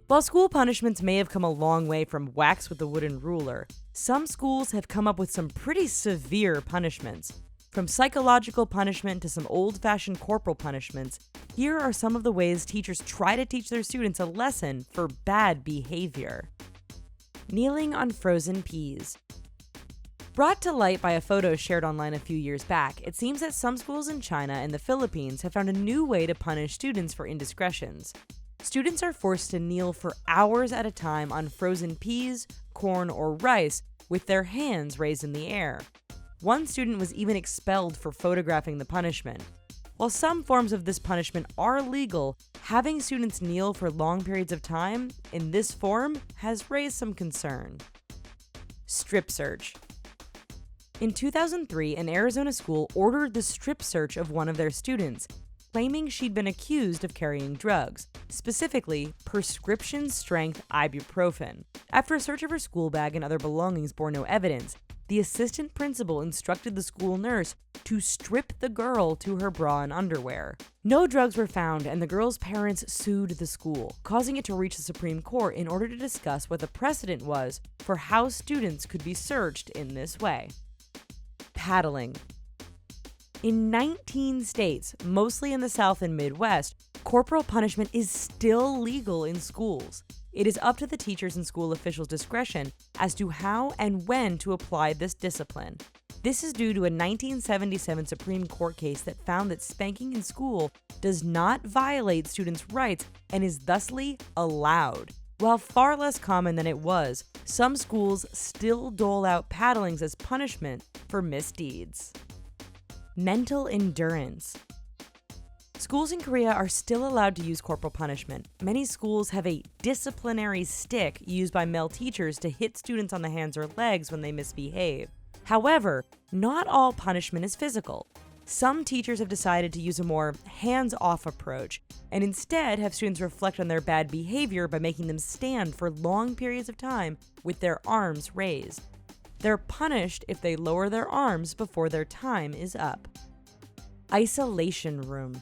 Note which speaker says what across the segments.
Speaker 1: While school punishments may have come a long way from whacks with a wooden ruler, some schools have come up with some pretty severe punishments. From psychological punishment to some old-fashioned corporal punishments, here are some of the ways teachers try to teach their students a lesson for bad behavior. Kneeling on frozen peas. Brought to light by a photo shared online a few years back, it seems that some schools in China and the Philippines have found a new way to punish students for indiscretions. Students are forced to kneel for hours at a time on frozen peas, corn, or rice with their hands raised in the air. One student was even expelled for photographing the punishment. While some forms of this punishment are legal, having students kneel for long periods of time in this form has raised some concern. Strip search. In 2003, an Arizona school ordered the strip search of one of their students, claiming she'd been accused of carrying drugs, specifically prescription-strength ibuprofen. After a search of her school bag and other belongings bore no evidence, the assistant principal instructed the school nurse to strip the girl to her bra and underwear. No drugs were found, and the girl's parents sued the school, causing it to reach the Supreme Court in order to discuss what the precedent was for how students could be searched in this way. Paddling. In 19 states, mostly in the South and Midwest, corporal punishment is still legal in schools. It is up to the teachers and school officials' discretion as to how and when to apply this discipline. This is due to a 1977 Supreme Court case that found that spanking in school does not violate students' rights and is thusly allowed. While far less common than it was, some schools still dole out paddlings as punishment for misdeeds. Mental endurance. Schools in Korea are still allowed to use corporal punishment. Many schools have a disciplinary stick used by male teachers to hit students on the hands or legs when they misbehave. However, not all punishment is physical. Some teachers have decided to use a more hands-off approach and instead have students reflect on their bad behavior by making them stand for long periods of time with their arms raised. They're punished if they lower their arms before their time is up. Isolation room.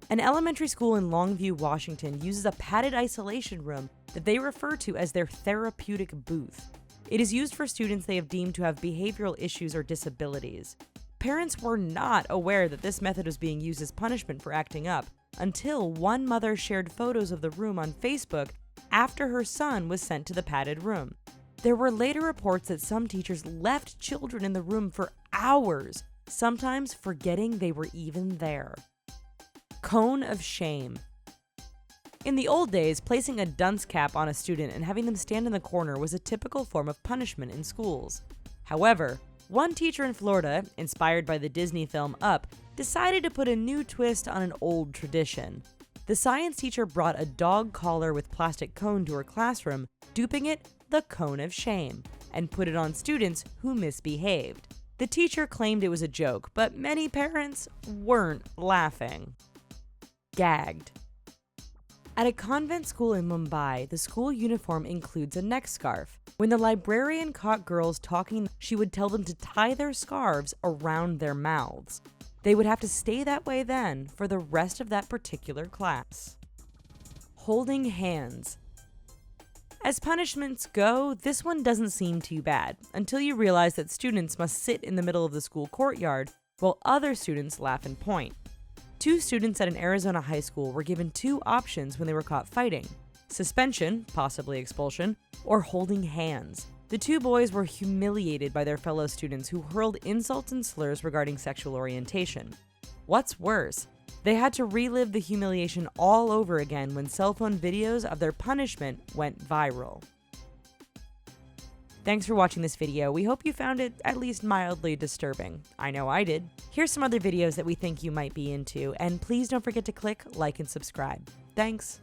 Speaker 1: An elementary school in Longview, Washington uses a padded isolation room that they refer to as their therapeutic booth. It is used for students they have deemed to have behavioral issues or disabilities. Parents were not aware that this method was being used as punishment for acting up until one mother shared photos of the room on Facebook after her son was sent to the padded room. There were later reports that some teachers left children in the room for hours, sometimes forgetting they were even there. Cone of shame. In the old days, placing a dunce cap on a student and having them stand in the corner was a typical form of punishment in schools. However, one teacher in Florida, inspired by the Disney film Up, decided to put a new twist on an old tradition. The science teacher brought a dog collar with plastic cone to her classroom, duping it the cone of shame, and put it on students who misbehaved. The teacher claimed it was a joke, but many parents weren't laughing. Gagged. At a convent school in Mumbai, the school uniform includes a neck scarf. When the librarian caught girls talking, she would tell them to tie their scarves around their mouths. They would have to stay that way then for the rest of that particular class. Holding hands. As punishments go, this one doesn't seem too bad, until you realize that students must sit in the middle of the school courtyard while other students laugh and point. 2 students at an Arizona high school were given 2 options when they were caught fighting: suspension, possibly expulsion, or holding hands. The 2 boys were humiliated by their fellow students who hurled insults and slurs regarding sexual orientation. What's worse, they had to relive the humiliation all over again when cell phone videos of their punishment went viral. Thanks for watching this video. We hope you found it at least mildly disturbing. I know I did. Here's some other videos that we think you might be into, and please don't forget to click like and subscribe. Thanks!